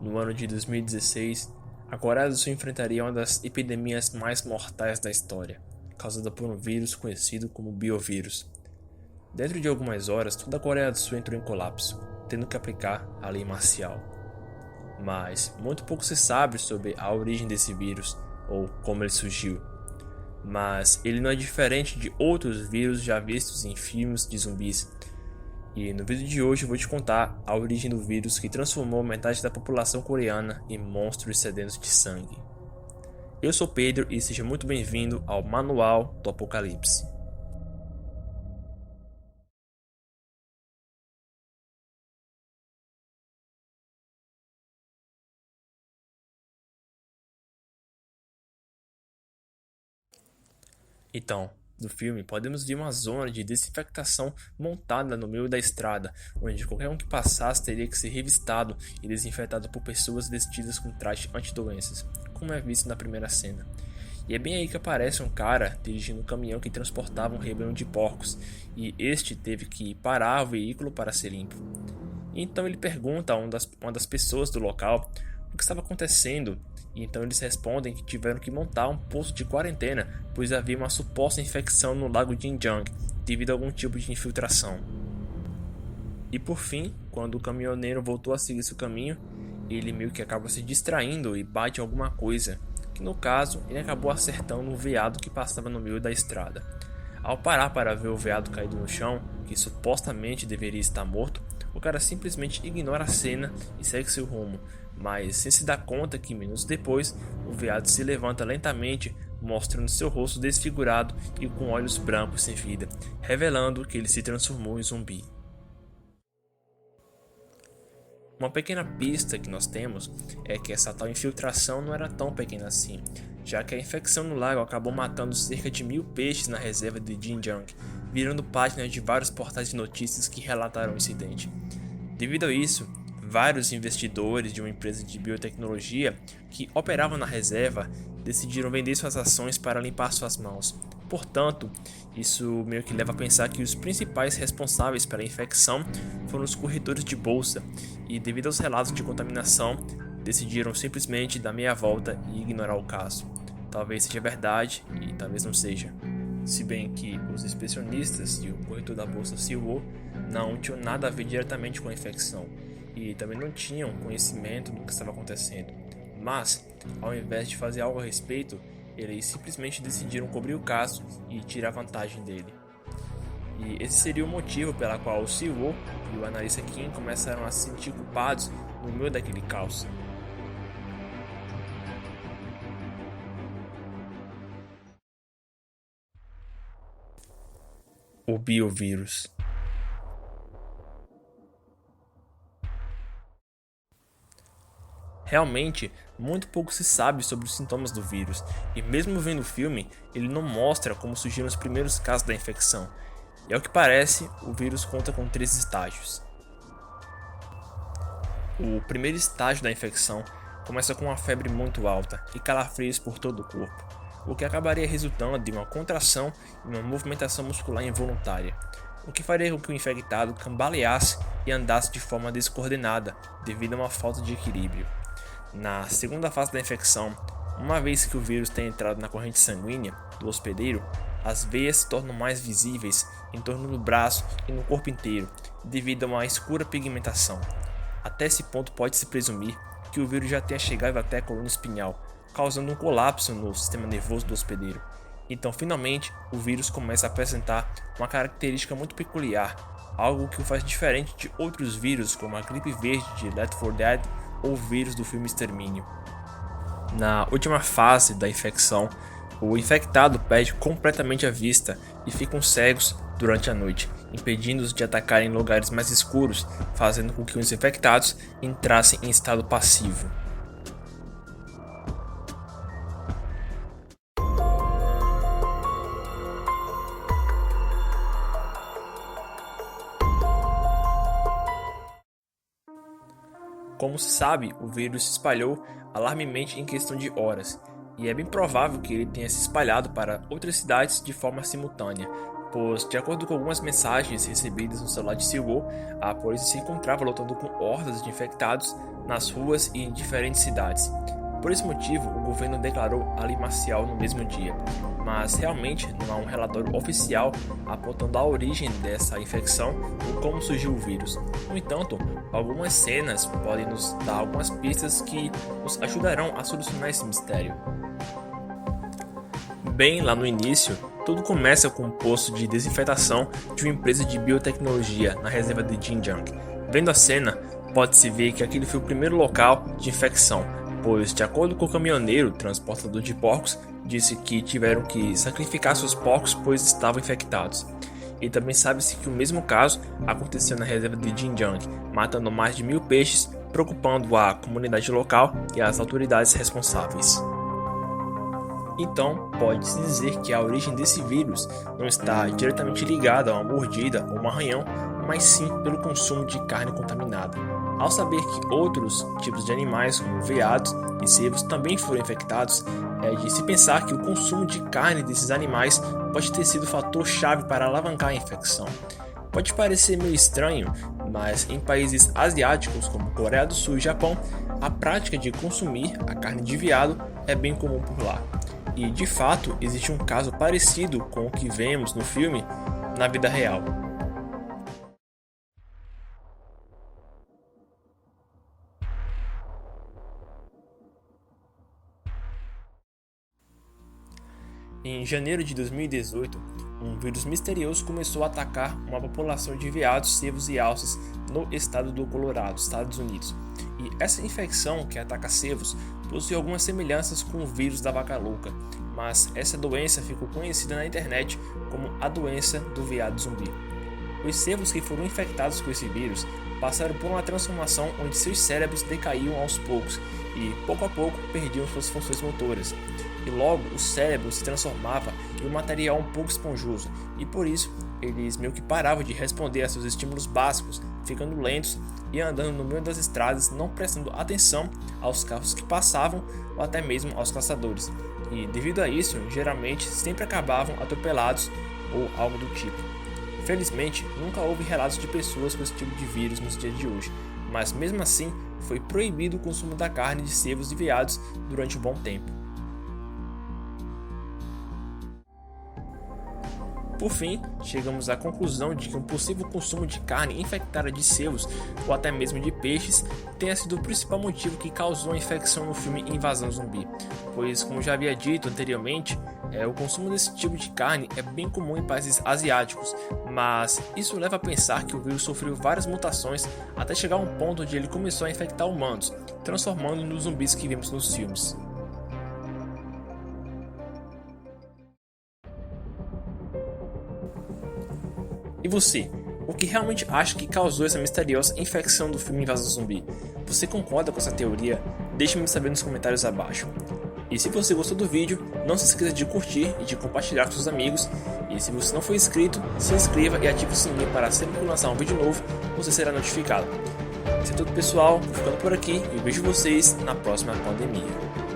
No ano de 2016, a Coreia do Sul enfrentaria uma das epidemias mais mortais da história, causada por um vírus conhecido como biovírus. Dentro de algumas horas, toda a Coreia do Sul entrou em colapso, tendo que aplicar a lei marcial. Mas muito pouco se sabe sobre a origem desse vírus ou como ele surgiu. Mas ele não é diferente de outros vírus já vistos em filmes de zumbis. E no vídeo de hoje eu vou te contar a origem do vírus que transformou metade da população coreana em monstros sedentos de sangue. Eu sou Pedro e seja muito bem-vindo ao Manual do Apocalipse. Então, no filme, podemos ver uma zona de desinfectação montada no meio da estrada, onde qualquer um que passasse teria que ser revistado e desinfetado por pessoas vestidas com trajes antidoenças, como é visto na primeira cena. E é bem aí que aparece um cara dirigindo um caminhão que transportava um rebanho de porcos, e este teve que parar o veículo para ser limpo. E então ele pergunta a uma das pessoas do local o que estava acontecendo, e então eles respondem que tiveram que montar um posto de quarentena, pois havia uma suposta infecção no lago Jinjiang, devido a algum tipo de infiltração. E por fim, quando o caminhoneiro voltou a seguir seu caminho, ele meio que acaba se distraindo e bate em alguma coisa, que no caso ele acabou acertando um veado que passava no meio da estrada. Ao parar para ver o veado caído no chão, que supostamente deveria estar morto, o cara simplesmente ignora a cena e segue seu rumo, mas sem se dar conta que minutos depois o veado se levanta lentamente, mostrando seu rosto desfigurado e com olhos brancos sem vida, revelando que ele se transformou em zumbi. Uma pequena pista que nós temos é que essa tal infiltração não era tão pequena assim, já que a infecção no lago acabou matando cerca de 1000 peixes na reserva de Jinjiang, virando páginas de vários portais de notícias que relataram o incidente. Devido a isso, vários investidores de uma empresa de biotecnologia que operavam na reserva decidiram vender suas ações para limpar suas mãos. Portanto, isso meio que leva a pensar que os principais responsáveis pela infecção foram os corretores de bolsa e, devido aos relatos de contaminação, decidiram simplesmente dar meia volta e ignorar o caso. Talvez seja verdade e talvez não seja. Se bem que os inspecionistas e o corretor da bolsa CEO não tinham nada a ver diretamente com a infecção e também não tinham conhecimento do que estava acontecendo. Mas, ao invés de fazer algo a respeito, eles simplesmente decidiram cobrir o caso e tirar vantagem dele. E esse seria o motivo pela qual o CEO e o analista Kim começaram a se sentir culpados no meio daquele caos. O biovírus. Realmente, muito pouco se sabe sobre os sintomas do vírus, e mesmo vendo o filme, ele não mostra como surgiram os primeiros casos da infecção. E ao que parece, o vírus conta com 3 estágios. O primeiro estágio da infecção começa com uma febre muito alta e calafrios por todo o corpo, o que acabaria resultando de uma contração e uma movimentação muscular involuntária, o que faria com que o infectado cambaleasse e andasse de forma descoordenada devido a uma falta de equilíbrio. Na segunda fase da infecção, uma vez que o vírus tem entrado na corrente sanguínea do hospedeiro, as veias se tornam mais visíveis em torno do braço e no corpo inteiro, devido a uma escura pigmentação. Até esse ponto pode-se presumir que o vírus já tenha chegado até a coluna espinhal, causando um colapso no sistema nervoso do hospedeiro. Então, finalmente, o vírus começa a apresentar uma característica muito peculiar, algo que o faz diferente de outros vírus como a gripe verde de Left 4 Dead ou o vírus do filme Extermínio. Na última fase da infecção, o infectado perde completamente a vista e ficam cegos durante a noite, impedindo-os de atacar em lugares mais escuros, fazendo com que os infectados entrassem em estado passivo. Como se sabe, o vírus se espalhou alarmemente em questão de horas, e é bem provável que ele tenha se espalhado para outras cidades de forma simultânea, pois, de acordo com algumas mensagens recebidas no celular de Silvio, a polícia se encontrava lutando com hordas de infectados nas ruas e em diferentes cidades. Por esse motivo, o governo declarou a lei marcial no mesmo dia, mas realmente não há um relatório oficial apontando a origem dessa infecção ou como surgiu o vírus. No entanto, algumas cenas podem nos dar algumas pistas que nos ajudarão a solucionar esse mistério. Bem lá no início, tudo começa com um posto de desinfetação de uma empresa de biotecnologia na reserva de Xinjiang. Vendo a cena, pode-se ver que aquele foi o primeiro local de infecção, pois, de acordo com o caminhoneiro transportador de porcos, disse que tiveram que sacrificar seus porcos pois estavam infectados. E também sabe-se que o mesmo caso aconteceu na reserva de Xinjiang, matando mais de 1.000 peixes, preocupando a comunidade local e as autoridades responsáveis. Então, pode-se dizer que a origem desse vírus não está diretamente ligada a uma mordida ou um arranhão, mas sim pelo consumo de carne contaminada. Ao saber que outros tipos de animais, como veados e cervos, também foram infectados, é de se pensar que o consumo de carne desses animais pode ter sido o fator-chave para alavancar a infecção. Pode parecer meio estranho, mas em países asiáticos como Coreia do Sul e Japão, a prática de consumir a carne de veado é bem comum por lá. E, de fato, existe um caso parecido com o que vemos no filme na vida real. Em janeiro de 2018, um vírus misterioso começou a atacar uma população de veados, cervos e alces no estado do Colorado, Estados Unidos. E essa infecção que ataca cervos possui algumas semelhanças com o vírus da vaca louca, mas essa doença ficou conhecida na internet como a doença do veado zumbi. Os cervos que foram infectados com esse vírus passaram por uma transformação onde seus cérebros decaíam aos poucos e, pouco a pouco, perdiam suas funções motoras. E logo o cérebro se transformava em um material um pouco esponjoso, e por isso eles meio que paravam de responder a seus estímulos básicos, ficando lentos e andando no meio das estradas, não prestando atenção aos carros que passavam ou até mesmo aos caçadores. E devido a isso, geralmente sempre acabavam atropelados ou algo do tipo. Felizmente, nunca houve relatos de pessoas com esse tipo de vírus nos dias de hoje, mas mesmo assim foi proibido o consumo da carne de cervos e veados durante um bom tempo. Por fim, chegamos à conclusão de que um possível consumo de carne infectada de cervos ou até mesmo de peixes tenha sido o principal motivo que causou a infecção no filme Invasão Zumbi, pois, como já havia dito anteriormente, o consumo desse tipo de carne é bem comum em países asiáticos, mas isso leva a pensar que o vírus sofreu várias mutações até chegar a um ponto onde ele começou a infectar humanos, transformando nos zumbis que vemos nos filmes. E você? O que realmente acha que causou essa misteriosa infecção do filme Invasão Zumbi? Você concorda com essa teoria? Deixe-me saber nos comentários abaixo. E se você gostou do vídeo, não se esqueça de curtir e de compartilhar com seus amigos. E se você não for inscrito, se inscreva e ative o sininho para sempre que lançar um vídeo novo, você será notificado. Isso é tudo, pessoal, vou ficando por aqui e vejo vocês na próxima pandemia.